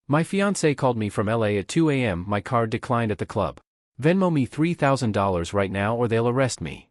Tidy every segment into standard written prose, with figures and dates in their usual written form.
My fiancé called me from LA at 2 a.m. My card declined at the club. Venmo me $3,000 right now or they'll arrest me.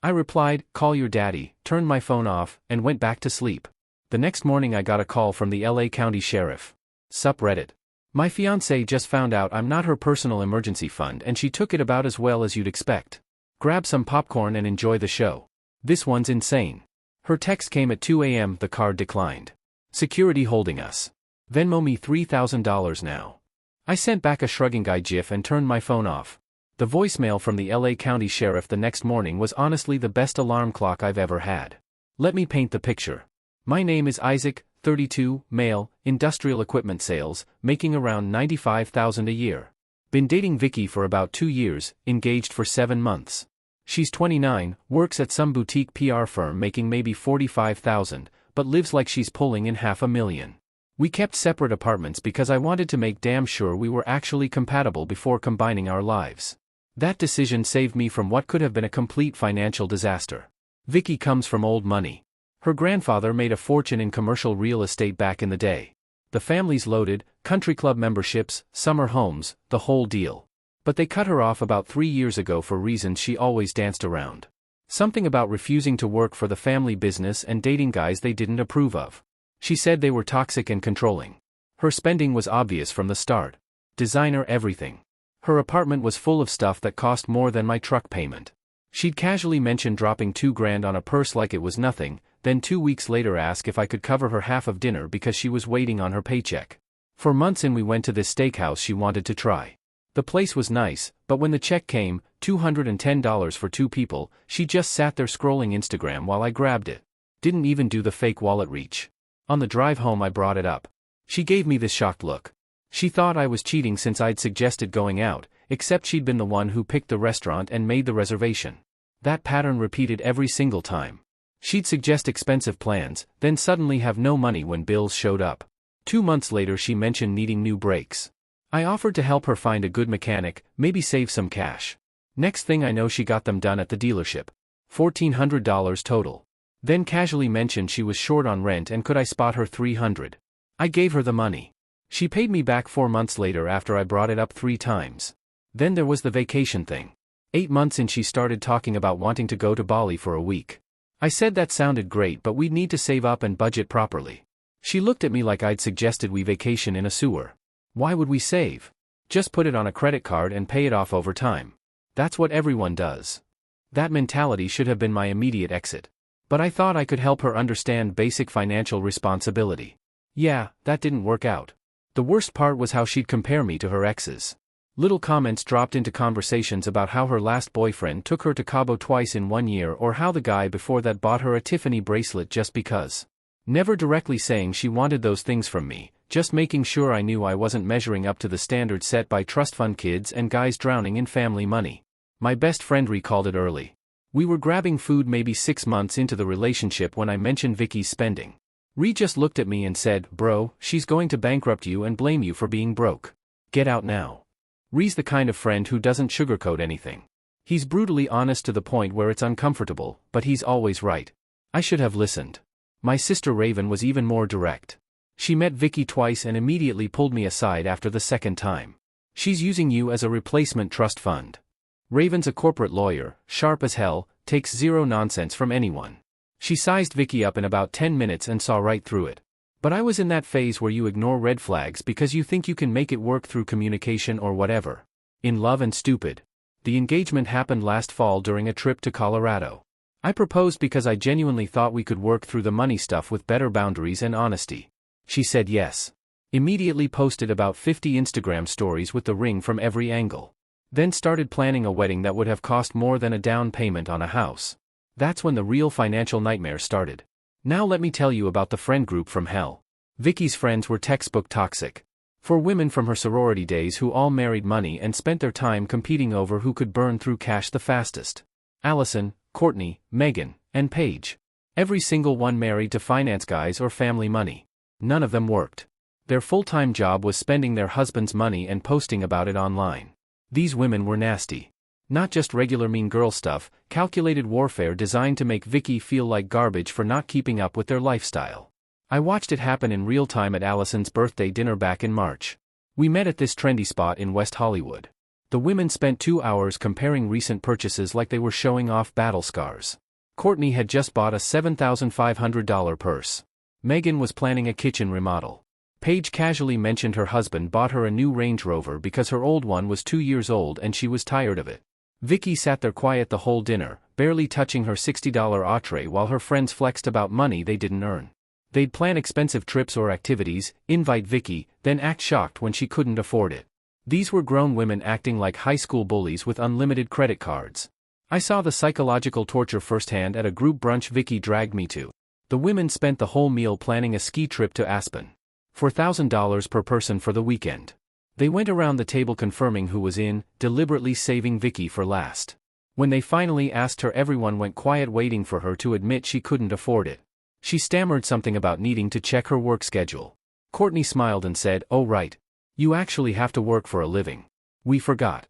I replied, call your daddy, turned my phone off, and went back to sleep. The next morning I got a call from the LA County Sheriff. Sup Reddit. My fiancé just found out I'm not her personal emergency fund and she took it about as well as you'd expect. Grab some popcorn and enjoy the show. This one's insane. Her text came at 2 a.m. The card declined. Security holding us. Venmo me $3,000 now. I sent back a shrugging guy gif and turned my phone off. The voicemail from the LA County Sheriff the next morning was honestly the best alarm clock I've ever had. Let me paint the picture. My name is Isaac, 32, male, industrial equipment sales, making around $95,000 a year. Been dating Vicky for about 2 years, engaged for 7 months. She's 29, works at some boutique PR firm making maybe $45,000, but lives like she's pulling in $500,000. We kept separate apartments because I wanted to make damn sure we were actually compatible before combining our lives. That decision saved me from what could have been a complete financial disaster. Vicky comes from old money. Her grandfather made a fortune in commercial real estate back in the day. The family's loaded, country club memberships, summer homes, the whole deal. But they cut her off about 3 years ago for reasons she always danced around. Something about refusing to work for the family business and dating guys they didn't approve of. She said they were toxic and controlling. Her spending was obvious from the start. Designer everything. Her apartment was full of stuff that cost more than my truck payment. She'd casually mention dropping $2,000 on a purse like it was nothing, then 2 weeks later ask if I could cover her half of dinner because she was waiting on her paycheck. For months we went to this steakhouse she wanted to try. The place was nice, but when the check came, $210 for 2 people, she just sat there scrolling Instagram while I grabbed it. Didn't even do the fake wallet reach. On the drive home I brought it up. She gave me this shocked look. She thought I was cheating since I'd suggested going out, except she'd been the one who picked the restaurant and made the reservation. That pattern repeated every single time. She'd suggest expensive plans, then suddenly have no money when bills showed up. 2 months later she mentioned needing new brakes. I offered to help her find a good mechanic, maybe save some cash. Next thing I know she got them done at the dealership. $1,400 total. Then casually mentioned she was short on rent and could I spot her $300. I gave her the money. She paid me back 4 months later after I brought it up 3 times. Then there was the vacation thing. 8 months in she started talking about wanting to go to Bali for a week. I said that sounded great but we'd need to save up and budget properly. She looked at me like I'd suggested we vacation in a sewer. Why would we save? Just put it on a credit card and pay it off over time. That's what everyone does. That mentality should have been my immediate exit. But I thought I could help her understand basic financial responsibility. Yeah, that didn't work out. The worst part was how she'd compare me to her exes. Little comments dropped into conversations about how her last boyfriend took her to Cabo twice in 1 year or how the guy before that bought her a Tiffany bracelet just because. Never directly saying she wanted those things from me, just making sure I knew I wasn't measuring up to the standards set by trust fund kids and guys drowning in family money. My best friend recalled it early. We were grabbing food maybe 6 months into the relationship when I mentioned Vicky's spending. Ree just looked at me and said, bro, she's going to bankrupt you and blame you for being broke. Get out now. Ree's the kind of friend who doesn't sugarcoat anything. He's brutally honest to the point where it's uncomfortable, but he's always right. I should have listened. My sister Raven was even more direct. She met Vicky twice and immediately pulled me aside after the second time. She's using you as a replacement trust fund. Raven's a corporate lawyer, sharp as hell, takes zero nonsense from anyone. She sized Vicky up in about 10 minutes and saw right through it. But I was in that phase where you ignore red flags because you think you can make it work through communication or whatever. In love and stupid. The engagement happened last fall during a trip to Colorado. I proposed because I genuinely thought we could work through the money stuff with better boundaries and honesty. She said yes. Immediately posted about 50 Instagram stories with the ring from every angle. Then started planning a wedding that would have cost more than a down payment on a house. That's when the real financial nightmare started. Now let me tell you about the friend group from hell. Vicky's friends were textbook toxic. For women from her sorority days who all married money and spent their time competing over who could burn through cash the fastest. Allison, Courtney, Megan, and Paige. Every single one married to finance guys or family money. None of them worked. Their full-time job was spending their husband's money and posting about it online. These women were nasty. Not just regular mean girl stuff, calculated warfare designed to make Vicky feel like garbage for not keeping up with their lifestyle. I watched it happen in real time at Allison's birthday dinner back in March. We met at this trendy spot in West Hollywood. The women spent 2 hours comparing recent purchases like they were showing off battle scars. Courtney had just bought a $7,500 purse. Megan was planning a kitchen remodel. Paige casually mentioned her husband bought her a new Range Rover because her old one was 2 years old and she was tired of it. Vicky sat there quiet the whole dinner, barely touching her $60 entree while her friends flexed about money they didn't earn. They'd plan expensive trips or activities, invite Vicky, then act shocked when she couldn't afford it. These were grown women acting like high school bullies with unlimited credit cards. I saw the psychological torture firsthand at a group brunch Vicky dragged me to. The women spent the whole meal planning a ski trip to Aspen. $4,000 per person for the weekend. They went around the table confirming who was in, deliberately saving Vicky for last. When they finally asked her, everyone went quiet, waiting for her to admit she couldn't afford it. She stammered something about needing to check her work schedule. Courtney smiled and said, "Oh right. You actually have to work for a living. We forgot."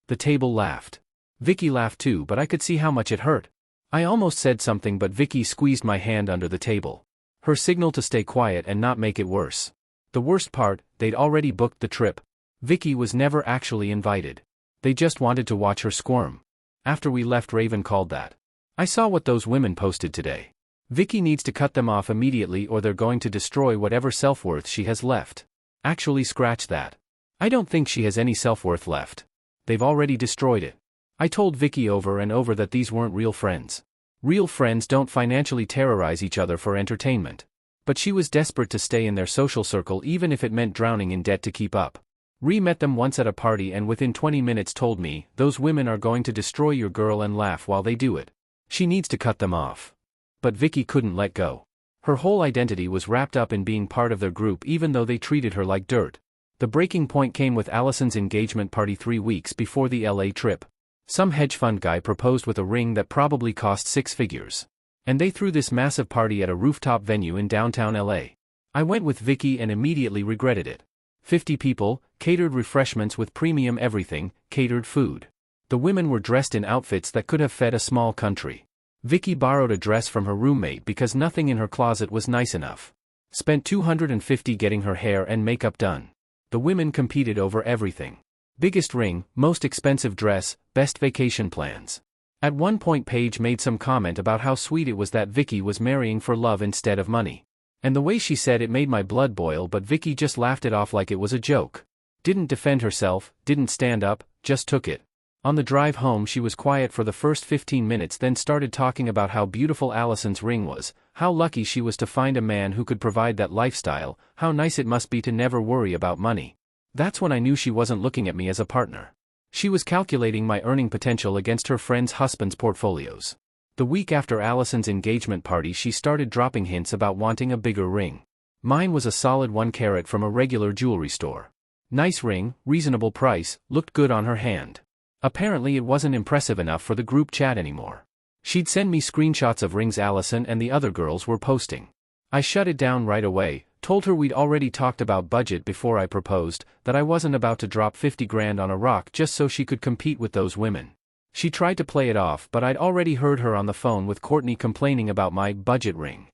The table laughed. Vicky laughed too, but I could see how much it hurt. I almost said something, but Vicky squeezed my hand under the table. Her signal to stay quiet and not make it worse. The worst part, they'd already booked the trip. Vicky was never actually invited. They just wanted to watch her squirm. After we left, Raven called that. "I saw what those women posted today. Vicky needs to cut them off immediately or they're going to destroy whatever self-worth she has left." Actually, scratch that. I don't think she has any self-worth left. They've already destroyed it. I told Vicky over and over that these weren't real friends. Real friends don't financially terrorize each other for entertainment. But she was desperate to stay in their social circle even if it meant drowning in debt to keep up. Met them once at a party and within 20 minutes told me, "Those women are going to destroy your girl," and laugh while they do it. She needs to cut them off. But Vicky couldn't let go. Her whole identity was wrapped up in being part of their group even though they treated her like dirt. The breaking point came with Allison's engagement party 3 weeks before the LA trip. Some hedge fund guy proposed with a ring that probably cost 6 figures. And they threw this massive party at a rooftop venue in downtown LA. I went with Vicky and immediately regretted it. 50 people, catered refreshments with premium everything, catered food. The women were dressed in outfits that could have fed a small country. Vicky borrowed a dress from her roommate because nothing in her closet was nice enough. Spent $250 getting her hair and makeup done. The women competed over everything. Biggest ring, most expensive dress, best vacation plans. At one point Paige made some comment about how sweet it was that Vicky was marrying for love instead of money. And the way she said it made my blood boil, but Vicky just laughed it off like it was a joke. Didn't defend herself, didn't stand up, just took it. On the drive home she was quiet for the first 15 minutes, then started talking about how beautiful Allison's ring was, how lucky she was to find a man who could provide that lifestyle, how nice it must be to never worry about money. That's when I knew she wasn't looking at me as a partner. She was calculating my earning potential against her friends' husbands' portfolios. The week after Allison's engagement party she started dropping hints about wanting a bigger ring. Mine was a solid 1 carat from a regular jewelry store. Nice ring, reasonable price, looked good on her hand. Apparently it wasn't impressive enough for the group chat anymore. She'd send me screenshots of rings Allison and the other girls were posting. I shut it down right away, told her we'd already talked about budget before I proposed, that I wasn't about to drop 50 grand on a rock just so she could compete with those women. She tried to play it off, but I'd already heard her on the phone with Courtney complaining about my budget ring.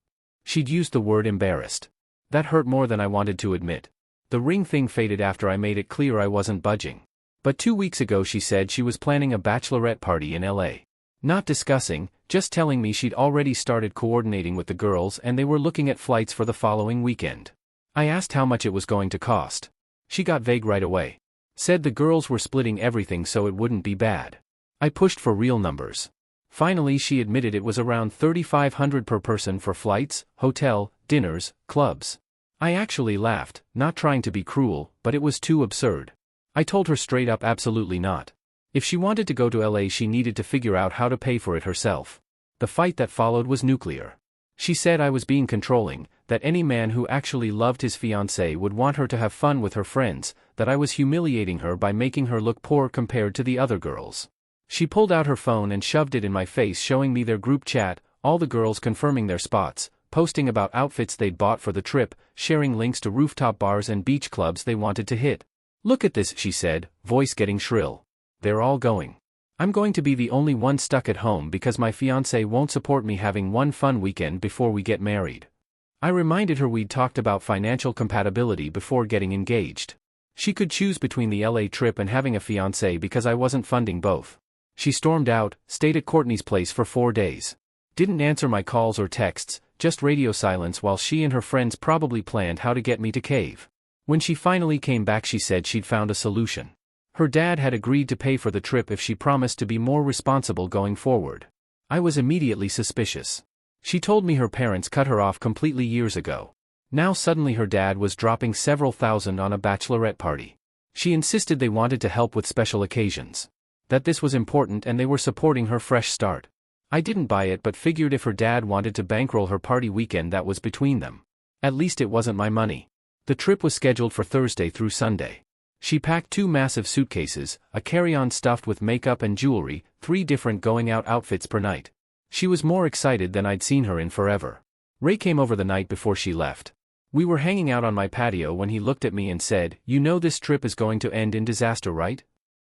She'd used the word embarrassed. That hurt more than I wanted to admit. The ring thing faded after I made it clear I wasn't budging. But 2 weeks ago she said she was planning a bachelorette party in LA. Not discussing, just telling me she'd already started coordinating with the girls and they were looking at flights for the following weekend. I asked how much it was going to cost. She got vague right away. Said the girls were splitting everything so it wouldn't be bad. I pushed for real numbers. Finally she admitted it was around $3,500 per person for flights, hotel, dinners, clubs. I actually laughed, not trying to be cruel, but it was too absurd. I told her straight up absolutely not. If she wanted to go to LA she needed to figure out how to pay for it herself. The fight that followed was nuclear. She said I was being controlling, that any man who actually loved his fiancée would want her to have fun with her friends, that I was humiliating her by making her look poor compared to the other girls. She pulled out her phone and shoved it in my face, showing me their group chat, all the girls confirming their spots, posting about outfits they'd bought for the trip, sharing links to rooftop bars and beach clubs they wanted to hit. "Look at this," she said, voice getting shrill. "They're all going. I'm going to be the only one stuck at home because my fiancé won't support me having one fun weekend before we get married." I reminded her we'd talked about financial compatibility before getting engaged. She could choose between the LA trip and having a fiancé because I wasn't funding both. She stormed out, stayed at Courtney's place for 4 days. Didn't answer my calls or texts, just radio silence while she and her friends probably planned how to get me to cave. When she finally came back, she said she'd found a solution. Her dad had agreed to pay for the trip if she promised to be more responsible going forward. I was immediately suspicious. She told me her parents cut her off completely years ago. Now suddenly her dad was dropping several thousand on a bachelorette party. She insisted they wanted to help with special occasions. That this was important and they were supporting her fresh start. I didn't buy it but figured if her dad wanted to bankroll her party weekend, that was between them. At least it wasn't my money. The trip was scheduled for Thursday through Sunday. She packed 2 massive suitcases, a carry-on stuffed with makeup and jewelry, 3 different going-out outfits per night. She was more excited than I'd seen her in forever. Ray came over the night before she left. We were hanging out on my patio when he looked at me and said, "You know this trip is going to end in disaster, right?"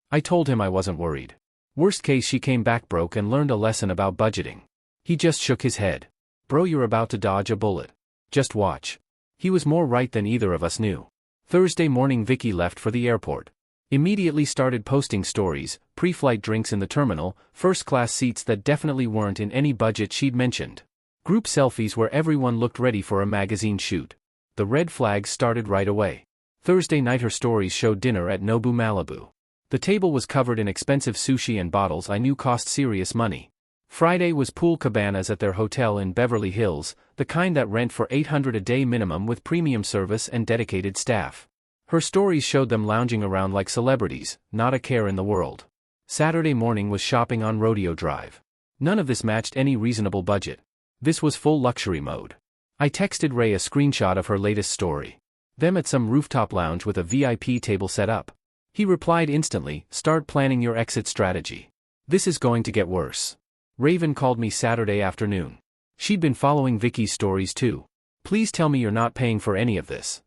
I told him I wasn't worried. Worst case, she came back broke and learned a lesson about budgeting. He just shook his head. "Bro, you're about to dodge a bullet. Just watch." He was more right than either of us knew. Thursday morning, Vicky left for the airport. Immediately started posting stories, pre-flight drinks in the terminal, first-class seats that definitely weren't in any budget she'd mentioned. Group selfies where everyone looked ready for a magazine shoot. The red flags started right away. Thursday night her stories showed dinner at Nobu Malibu. The table was covered in expensive sushi and bottles I knew cost serious money. Friday was pool cabanas at their hotel in Beverly Hills, the kind that rent for $800 a day minimum with premium service and dedicated staff. Her stories showed them lounging around like celebrities, not a care in the world. Saturday morning was shopping on Rodeo Drive. None of this matched any reasonable budget. This was full luxury mode. I texted Ray a screenshot of her latest story. Them at some rooftop lounge with a VIP table set up. He replied instantly, "Start planning your exit strategy. This is going to get worse." Raven called me Saturday afternoon. She'd been following Vicky's stories too. "Please tell me you're not paying for any of this."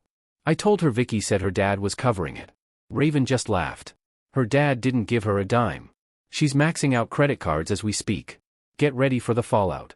I told her Vicky said her dad was covering it. Raven just laughed. Her dad didn't give her a dime. She's maxing out credit cards as we speak. Get ready for the fallout.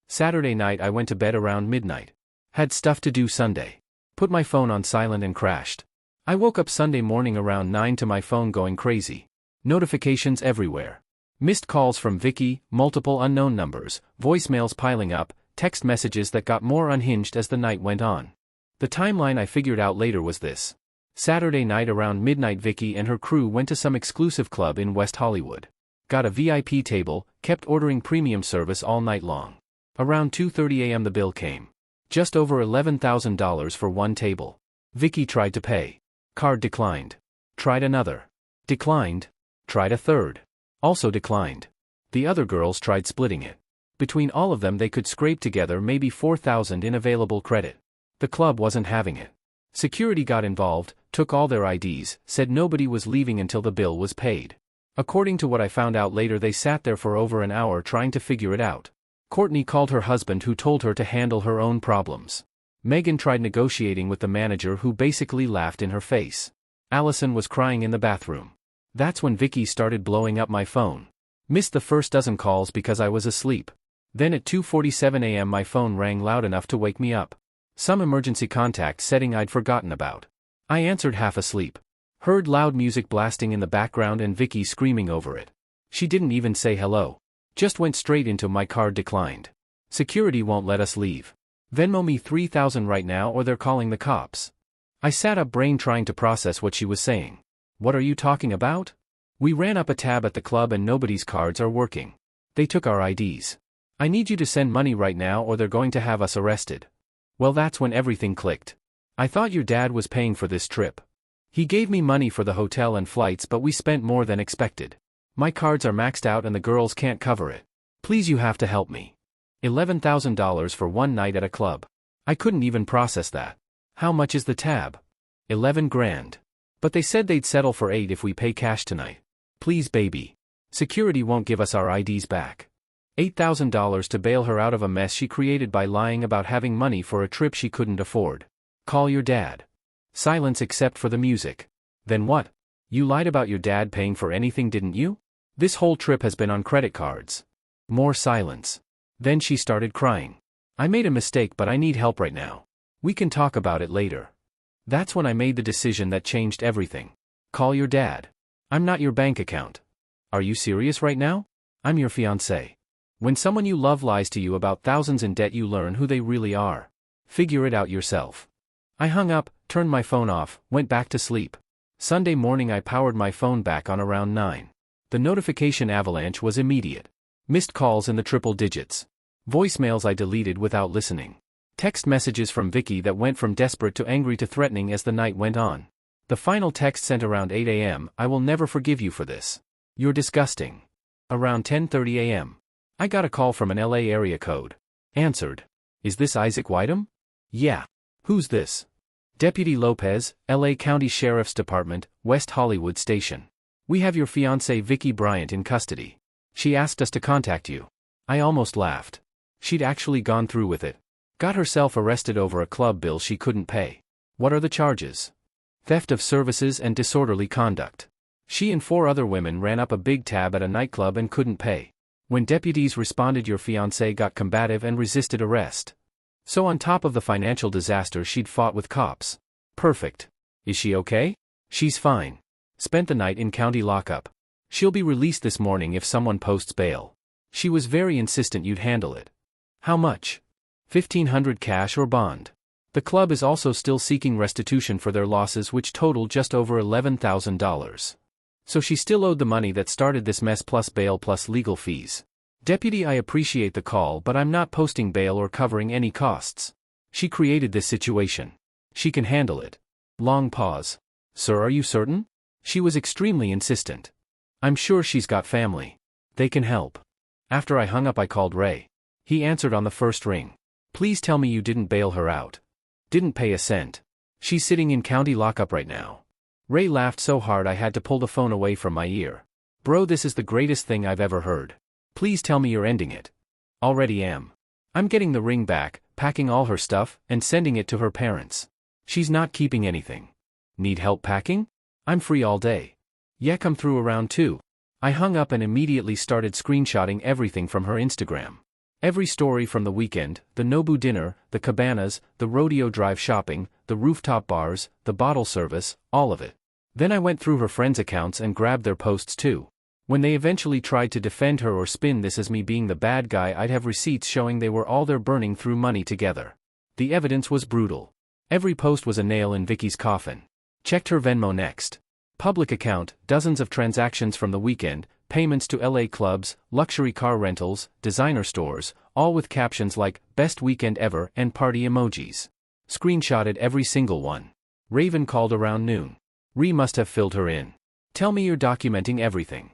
Saturday night I went to bed around midnight. Had stuff to do Sunday. Put my phone on silent and crashed. I woke up Sunday morning around 9 to my phone going crazy. Notifications everywhere. Missed calls from Vicky, multiple unknown numbers, voicemails piling up, text messages that got more unhinged as the night went on. The timeline I figured out later was this. Saturday night around midnight, Vicky and her crew went to some exclusive club in West Hollywood. Got a VIP table, kept ordering premium service all night long. Around 2:30 a.m. the bill came. Just over $11,000 for one table. Vicky tried to pay. Card declined. Tried another. Declined. Tried a third. Also declined. The other girls tried splitting it. Between all of them they could scrape together maybe $4,000 in available credit. The club wasn't having it. Security got involved, took all their IDs, said nobody was leaving until the bill was paid. According to what I found out later, they sat there for over an hour trying to figure it out. Courtney called her husband, who told her to handle her own problems. Megan tried negotiating with the manager, who basically laughed in her face. Allison was crying in the bathroom. That's when Vicky started blowing up my phone. Missed the first dozen calls because I was asleep. Then at 2:47 a.m. my phone rang loud enough to wake me up. Some emergency contact setting I'd forgotten about. I answered half asleep. Heard loud music blasting in the background and Vicky screaming over it. She didn't even say hello. Just went straight into "my card declined. Security won't let us leave. Venmo me $3,000 right now or they're calling the cops." I sat up, brain trying to process what she was saying. "What are you talking about? We ran up a tab at the club and nobody's cards are working. They took our IDs. I need you to send money right now or they're going to have us arrested." Well, that's when everything clicked. "I thought your dad was paying for this trip. He gave me money for the hotel and flights, but we spent more than expected. My cards are maxed out and the girls can't cover it. Please, you have to help me. $11,000 for one night at a club. I couldn't even process that. How much is the tab? 11 grand. But they said they'd settle for 8 if we pay cash tonight. Please, baby. Security won't give us our IDs back." $8,000 to bail her out of a mess she created by lying about having money for a trip she couldn't afford. Call your dad. Silence except for the music. Then what? You lied about your dad paying for anything, didn't you? This whole trip has been on credit cards. More silence. Then she started crying. I made a mistake but I need help right now. We can talk about it later. That's when I made the decision that changed everything. Call your dad. I'm not your bank account. Are you serious right now? I'm your fiancé. When someone you love lies to you about thousands in debt, you learn who they really are. Figure it out yourself. I hung up, turned my phone off, went back to sleep. Sunday morning I powered my phone back on around 9. The notification avalanche was immediate. Missed calls in the triple digits. Voicemails I deleted without listening. Text messages from Vicky that went from desperate to angry to threatening as the night went on. The final text sent around 8 a.m. I will never forgive you for this. You're disgusting. Around 10:30 a.m. I got a call from an LA area code. Answered. Is this Isaac Whiteham? Yeah. Who's this? Deputy Lopez, LA County Sheriff's Department, West Hollywood Station. We have your fiancée Vicky Bryant in custody. She asked us to contact you. I almost laughed. She'd actually gone through with it. Got herself arrested over a club bill she couldn't pay. What are the charges? Theft of services and disorderly conduct. She and 4 other women ran up a big tab at a nightclub and couldn't pay. When deputies responded, your fiancé got combative and resisted arrest. So on top of the financial disaster, she'd fought with cops. Perfect. Is she okay? She's fine. Spent the night in county lockup. She'll be released this morning if someone posts bail. She was very insistent you'd handle it. How much? $1,500 cash or bond. The club is also still seeking restitution for their losses, which total just over $11,000. So she still owed the money that started this mess plus bail plus legal fees. Deputy, I appreciate the call, but I'm not posting bail or covering any costs. She created this situation. She can handle it. Long pause. Sir, are you certain? She was extremely insistent. I'm sure she's got family. They can help. After I hung up, I called Ray. He answered on the first ring. Please tell me you didn't bail her out. Didn't pay a cent. She's sitting in county lockup right now. Ray laughed so hard I had to pull the phone away from my ear. Bro, this is the greatest thing I've ever heard. Please tell me you're ending it. Already am. I'm getting the ring back, packing all her stuff, and sending it to her parents. She's not keeping anything. Need help packing? I'm free all day. Yeah, come through around 2. I hung up and immediately started screenshotting everything from her Instagram. Every story from the weekend, the Nobu dinner, the cabanas, the rodeo drive shopping, the rooftop bars, the bottle service, all of it. Then I went through her friends' accounts and grabbed their posts too. When they eventually tried to defend her or spin this as me being the bad guy, I'd have receipts showing they were all there burning through money together. The evidence was brutal. Every post was a nail in Vicky's coffin. Checked her Venmo next. Public account, dozens of transactions from the weekend, payments to LA clubs, luxury car rentals, designer stores, all with captions like, best weekend ever, and party emojis. Screenshotted every single one. Raven called around noon. Ree must have filled her in. Tell me you're documenting everything.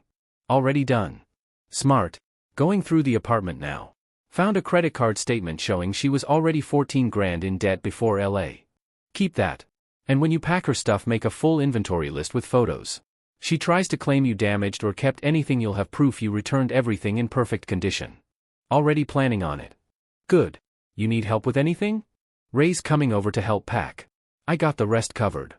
Already done. Smart. Going through the apartment now. Found a credit card statement showing she was already 14 grand in debt before LA. Keep that. And when you pack her stuff, make a full inventory list with photos. She tries to claim you damaged or kept anything, you'll have proof you returned everything in perfect condition. Already planning on it. Good. You need help with anything? Ray's coming over to help pack. I got the rest covered.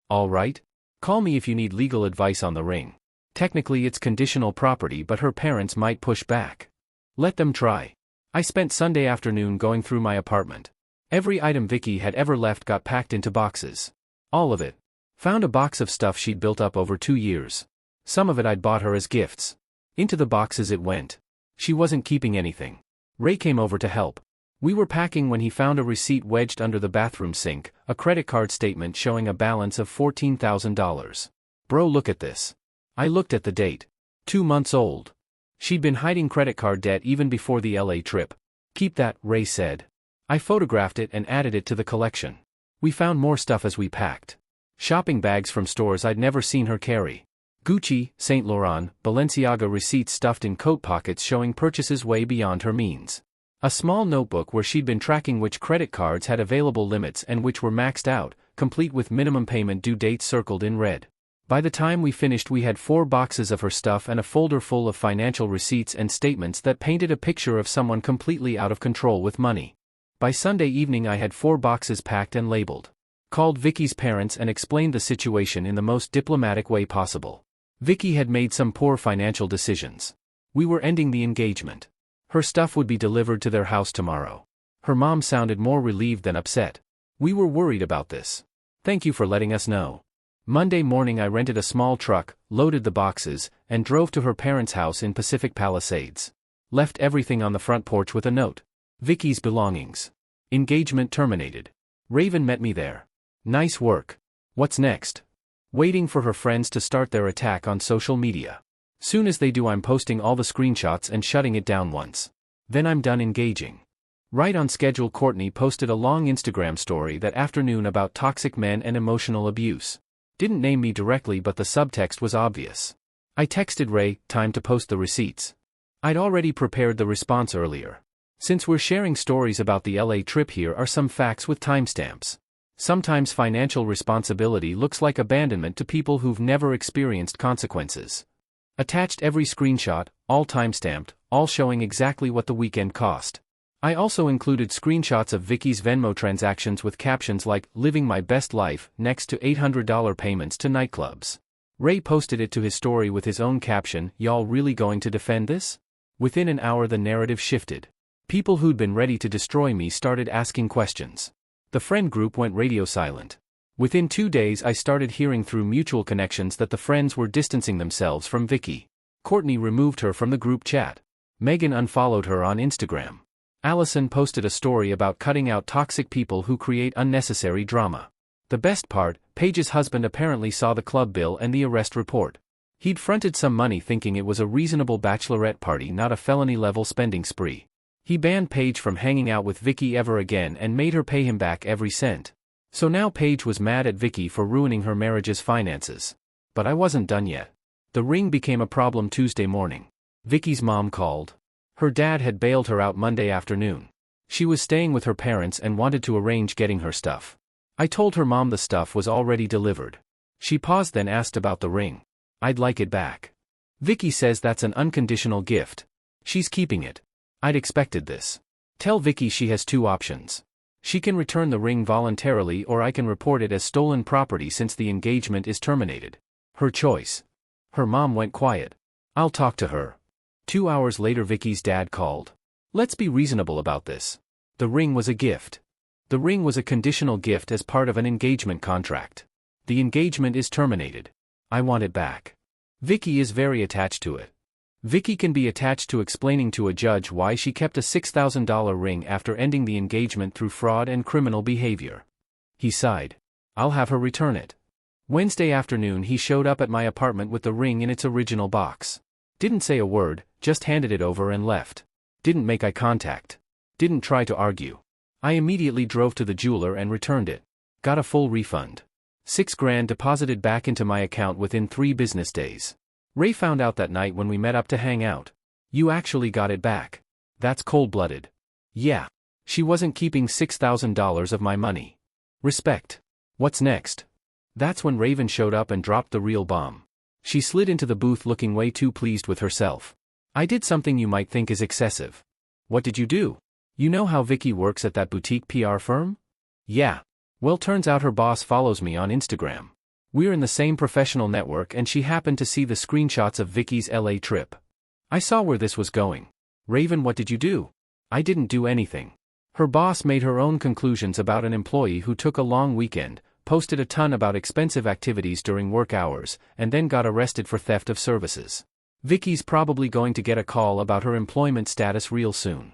All right. Call me if you need legal advice on the ring. Technically it's conditional property, but her parents might push back. Let them try. I spent Sunday afternoon going through my apartment. Every item Vicky had ever left got packed into boxes. All of it. Found a box of stuff she'd built up over 2 years. Some of it I'd bought her as gifts. Into the boxes it went. She wasn't keeping anything. Ray came over to help. We were packing when he found a receipt wedged under the bathroom sink, a credit card statement showing a balance of $14,000. Bro, look at this. I looked at the date. 2 months old. She'd been hiding credit card debt even before the LA trip. Keep that, Ray said. I photographed it and added it to the collection. We found more stuff as we packed. Shopping bags from stores I'd never seen her carry. Gucci, Saint Laurent, Balenciaga receipts stuffed in coat pockets showing purchases way beyond her means. A small notebook where she'd been tracking which credit cards had available limits and which were maxed out, complete with minimum payment due dates circled in red. By the time we finished, we had 4 boxes of her stuff and a folder full of financial receipts and statements that painted a picture of someone completely out of control with money. By Sunday evening I had 4 boxes packed and labeled. Called Vicky's parents and explained the situation in the most diplomatic way possible. Vicky had made some poor financial decisions. We were ending the engagement. Her stuff would be delivered to their house tomorrow. Her mom sounded more relieved than upset. We were worried about this. Thank you for letting us know. Monday morning I rented a small truck, loaded the boxes, and drove to her parents' house in Pacific Palisades. Left everything on the front porch with a note. Vicky's belongings. Engagement terminated. Raven met me there. Nice work. What's next? Waiting for her friends to start their attack on social media. Soon as they do, I'm posting all the screenshots and shutting it down once. Then I'm done engaging. Right on schedule. Courtney posted a long Instagram story that afternoon about toxic men and emotional abuse. Didn't name me directly, but the subtext was obvious. I texted Ray, time to post the receipts. I'd already prepared the response earlier. Since we're sharing stories about the LA trip, here are some facts with timestamps. Sometimes financial responsibility looks like abandonment to people who've never experienced consequences. Attached every screenshot, all timestamped, all showing exactly what the weekend cost. I also included screenshots of Vicky's Venmo transactions with captions like, "Living my best life," next to $800 payments to nightclubs. Ray posted it to his story with his own caption, "Y'all really going to defend this?" Within an hour the narrative shifted. People who'd been ready to destroy me started asking questions. The friend group went radio silent. Within 2 days I started hearing through mutual connections that the friends were distancing themselves from Vicky. Courtney removed her from the group chat. Megan unfollowed her on Instagram. Allison posted a story about cutting out toxic people who create unnecessary drama. The best part, Paige's husband apparently saw the club bill and the arrest report. He'd fronted some money thinking it was a reasonable bachelorette party, not a felony-level spending spree. He banned Paige from hanging out with Vicky ever again and made her pay him back every cent. So now Paige was mad at Vicky for ruining her marriage's finances. But I wasn't done yet. The ring became a problem Tuesday morning. Vicky's mom called. Her dad had bailed her out Monday afternoon. She was staying with her parents and wanted to arrange getting her stuff. I told her mom the stuff was already delivered. She paused, then asked about the ring. I'd like it back. Vicky says that's an unconditional gift. She's keeping it. I'd expected this. Tell Vicky she has 2 options. She can return the ring voluntarily, or I can report it as stolen property since the engagement is terminated. Her choice. Her mom went quiet. I'll talk to her. 2 hours later Vicky's dad called. Let's be reasonable about this. The ring was a gift. The ring was a conditional gift as part of an engagement contract. The engagement is terminated. I want it back. Vicky is very attached to it. Vicky can be attached to explaining to a judge why she kept a $6,000 ring after ending the engagement through fraud and criminal behavior. He sighed. I'll have her return it. Wednesday afternoon he showed up at my apartment with the ring in its original box. Didn't say a word, just handed it over and left. Didn't make eye contact. Didn't try to argue. I immediately drove to the jeweler and returned it. Got a full refund. $6,000 deposited back into my account within 3 business days. Ray found out that night when we met up to hang out. You actually got it back. That's cold-blooded. Yeah. She wasn't keeping $6,000 of my money. Respect. What's next? That's when Raven showed up and dropped the real bomb. She slid into the booth looking way too pleased with herself. I did something you might think is excessive. What did you do? You know how Vicky works at that boutique PR firm? Yeah. Well, turns out her boss follows me on Instagram. We're in the same professional network and she happened to see the screenshots of Vicky's LA trip. I saw where this was going. Raven, what did you do? I didn't do anything. Her boss made her own conclusions about an employee who took a long weekend, posted a ton about expensive activities during work hours, and then got arrested for theft of services. Vicky's probably going to get a call about her employment status real soon.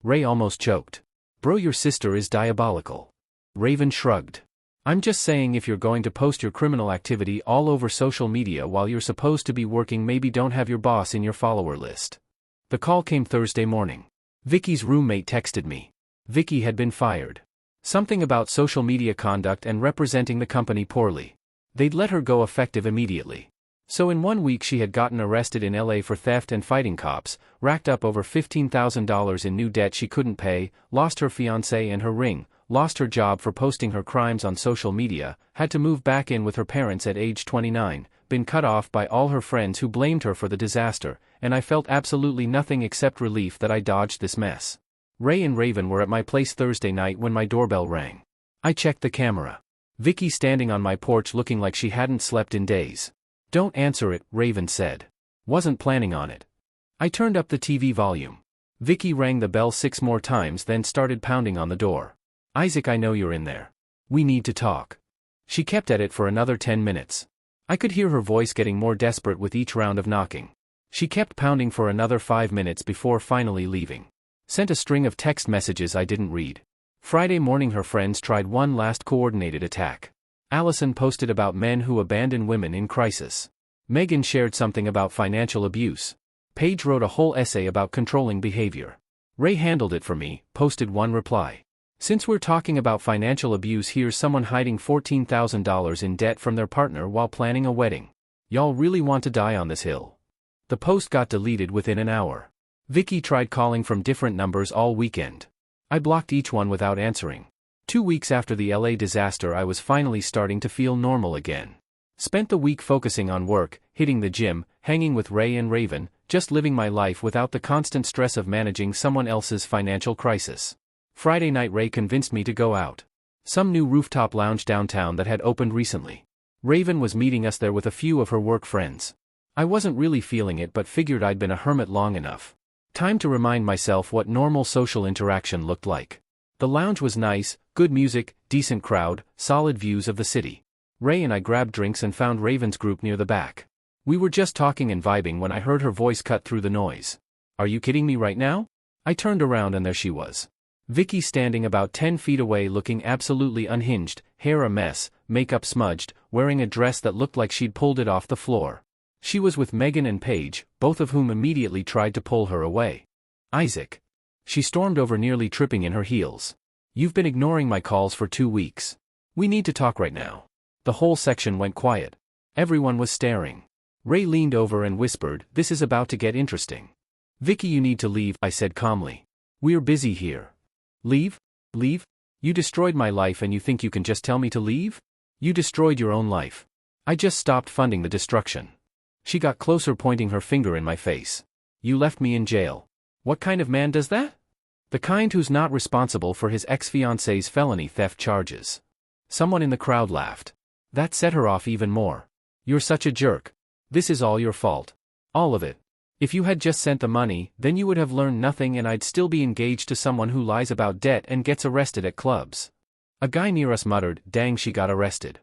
Ray almost choked. Bro, your sister is diabolical. Raven shrugged. I'm just saying, if you're going to post your criminal activity all over social media while you're supposed to be working, maybe don't have your boss in your follower list. The call came Thursday morning. Vicky's roommate texted me. Vicky had been fired. Something about social media conduct and representing the company poorly. They'd let her go effective immediately. So in 1 week she had gotten arrested in LA for theft and fighting cops, racked up over $15,000 in new debt she couldn't pay, lost her fiancé and her ring, lost her job for posting her crimes on social media, had to move back in with her parents at age 29, been cut off by all her friends who blamed her for the disaster, and I felt absolutely nothing except relief that I dodged this mess. Ray and Raven were at my place Thursday night when my doorbell rang. I checked the camera. Vicky standing on my porch looking like she hadn't slept in days. Don't answer it, Raven said. Wasn't planning on it. I turned up the TV volume. Vicky rang the bell 6 more times, then started pounding on the door. Isaac, I know you're in there. We need to talk. She kept at it for another 10 minutes. I could hear her voice getting more desperate with each round of knocking. She kept pounding for another 5 minutes before finally leaving. Sent a string of text messages I didn't read. Friday morning her friends tried one last coordinated attack. Allison posted about men who abandon women in crisis. Megan shared something about financial abuse. Paige wrote a whole essay about controlling behavior. Ray handled it for me, posted one reply. Since we're talking about financial abuse, here's someone hiding $14,000 in debt from their partner while planning a wedding. Y'all really want to die on this hill. The post got deleted within an hour. Vicky tried calling from different numbers all weekend. I blocked each one without answering. 2 weeks after the LA disaster I was finally starting to feel normal again. Spent the week focusing on work, hitting the gym, hanging with Ray and Raven, just living my life without the constant stress of managing someone else's financial crisis. Friday night Ray convinced me to go out. Some new rooftop lounge downtown that had opened recently. Raven was meeting us there with a few of her work friends. I wasn't really feeling it but figured I'd been a hermit long enough. Time to remind myself what normal social interaction looked like. The lounge was nice, good music, decent crowd, solid views of the city. Ray and I grabbed drinks and found Raven's group near the back. We were just talking and vibing when I heard her voice cut through the noise. Are you kidding me right now? I turned around and there she was. Vicky standing about 10 feet away looking absolutely unhinged, hair a mess, makeup smudged, wearing a dress that looked like she'd pulled it off the floor. She was with Megan and Paige, both of whom immediately tried to pull her away. Isaac. She stormed over nearly tripping in her heels. You've been ignoring my calls for 2 weeks. We need to talk right now. The whole section went quiet. Everyone was staring. Ray leaned over and whispered, this is about to get interesting. Vicky, you need to leave, I said calmly. We're busy here. Leave? Leave? You destroyed my life and you think you can just tell me to leave? You destroyed your own life. I just stopped funding the destruction. She got closer, pointing her finger in my face. You left me in jail. What kind of man does that? The kind who's not responsible for his ex-fiancée's felony theft charges. Someone in the crowd laughed. That set her off even more. You're such a jerk. This is all your fault. All of it. If you had just sent the money, then you would have learned nothing and I'd still be engaged to someone who lies about debt and gets arrested at clubs. A guy near us muttered, dang, she got arrested.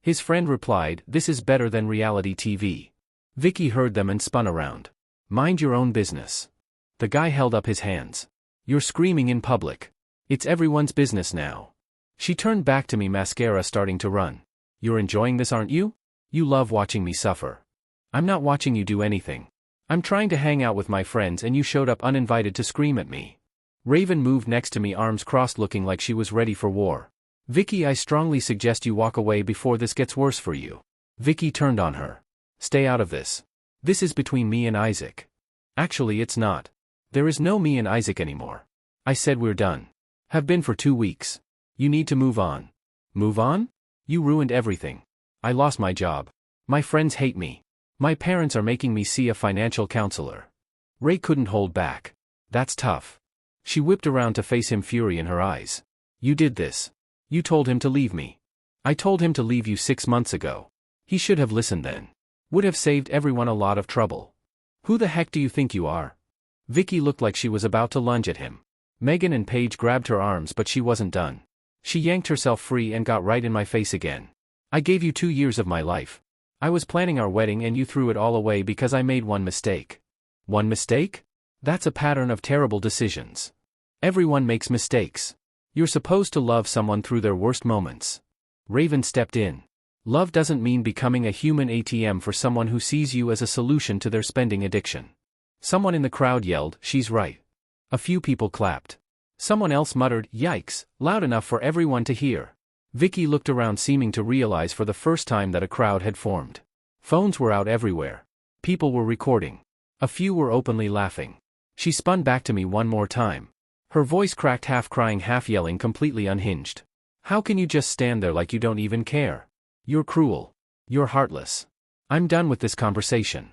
His friend replied, this is better than reality TV. Vicky heard them and spun around. Mind your own business. The guy held up his hands. You're screaming in public. It's everyone's business now. She turned back to me, mascara starting to run. You're enjoying this, aren't you? You love watching me suffer. I'm not watching you do anything. I'm trying to hang out with my friends and you showed up uninvited to scream at me. Raven moved next to me, arms crossed, looking like she was ready for war. Vicky, I strongly suggest you walk away before this gets worse for you. Vicky turned on her. Stay out of this. This is between me and Isaac. Actually, it's not. There is no me and Isaac anymore. I said we're done. Have been for 2 weeks. You need to move on. Move on? You ruined everything. I lost my job. My friends hate me. My parents are making me see a financial counselor. Ray couldn't hold back. That's tough. She whipped around to face him, fury in her eyes. You did this. You told him to leave me. I told him to leave you 6 months ago. He should have listened then. Would have saved everyone a lot of trouble. Who the heck do you think you are? Vicky looked like she was about to lunge at him. Megan and Paige grabbed her arms, but she wasn't done. She yanked herself free and got right in my face again. I gave you 2 years of my life. I was planning our wedding and you threw it all away because I made one mistake. One mistake? That's a pattern of terrible decisions. Everyone makes mistakes. You're supposed to love someone through their worst moments. Raven stepped in. Love doesn't mean becoming a human ATM for someone who sees you as a solution to their spending addiction. Someone in the crowd yelled, she's right. A few people clapped. Someone else muttered, yikes, loud enough for everyone to hear. Vicky looked around, seeming to realize for the first time that a crowd had formed. Phones were out everywhere. People were recording. A few were openly laughing. She spun back to me one more time. Her voice cracked, half crying, half yelling, completely unhinged. How can you just stand there like you don't even care? You're cruel. You're heartless. I'm done with this conversation.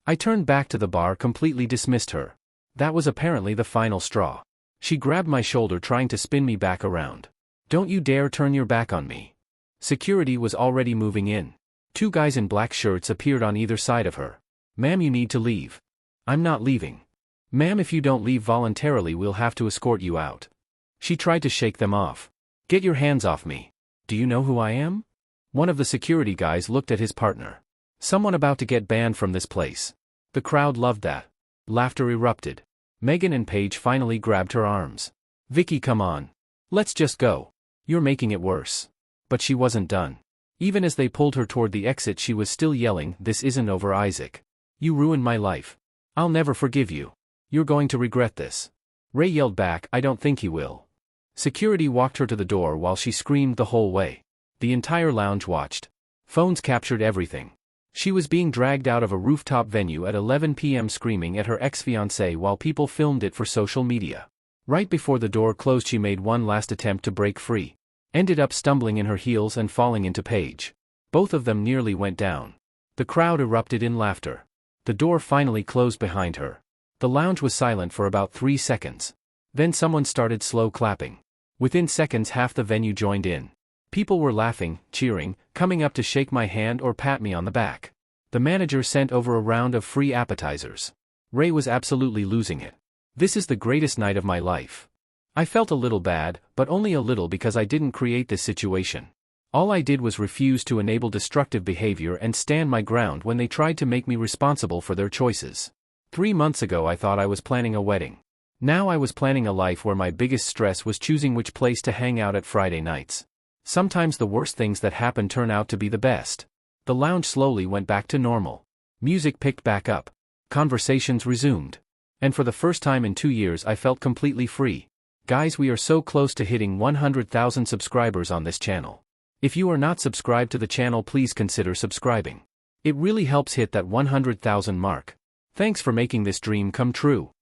I turned back to the bar, completely dismissed her. That was apparently the final straw. She grabbed my shoulder, trying to spin me back around. Don't you dare turn your back on me. Security was already moving in. 2 guys in black shirts appeared on either side of her. Ma'am, you need to leave. I'm not leaving. Ma'am, if you don't leave voluntarily, we'll have to escort you out. She tried to shake them off. Get your hands off me. Do you know who I am? One of the security guys looked at his partner. Someone about to get banned from this place. The crowd loved that. Laughter erupted. Megan and Paige finally grabbed her arms. Vicky, come on. Let's just go. You're making it worse. But she wasn't done. Even as they pulled her toward the exit, she was still yelling, "This isn't over, Isaac. You ruined my life. I'll never forgive you. You're going to regret this." Ray yelled back, "I don't think he will." Security walked her to the door while she screamed the whole way. The entire lounge watched. Phones captured everything. She was being dragged out of a rooftop venue at 11 p.m. screaming at her ex-fiancé while people filmed it for social media. Right before the door closed, she made one last attempt to break free. Ended up stumbling in her heels and falling into Paige. Both of them nearly went down. The crowd erupted in laughter. The door finally closed behind her. The lounge was silent for about 3 seconds. Then someone started slow clapping. Within seconds, half the venue joined in. People were laughing, cheering, coming up to shake my hand or pat me on the back. The manager sent over a round of free appetizers. Ray was absolutely losing it. This is the greatest night of my life. I felt a little bad, but only a little, because I didn't create this situation. All I did was refuse to enable destructive behavior and stand my ground when they tried to make me responsible for their choices. 3 months ago I thought I was planning a wedding. Now I was planning a life where my biggest stress was choosing which place to hang out at Friday nights. Sometimes the worst things that happen turn out to be the best. The lounge slowly went back to normal. Music picked back up. Conversations resumed. And for the first time in 2 years I felt completely free. Guys, we are so close to hitting 100,000 subscribers on this channel. If you are not subscribed to the channel, please consider subscribing. It really helps hit that 100,000 mark. Thanks for making this dream come true.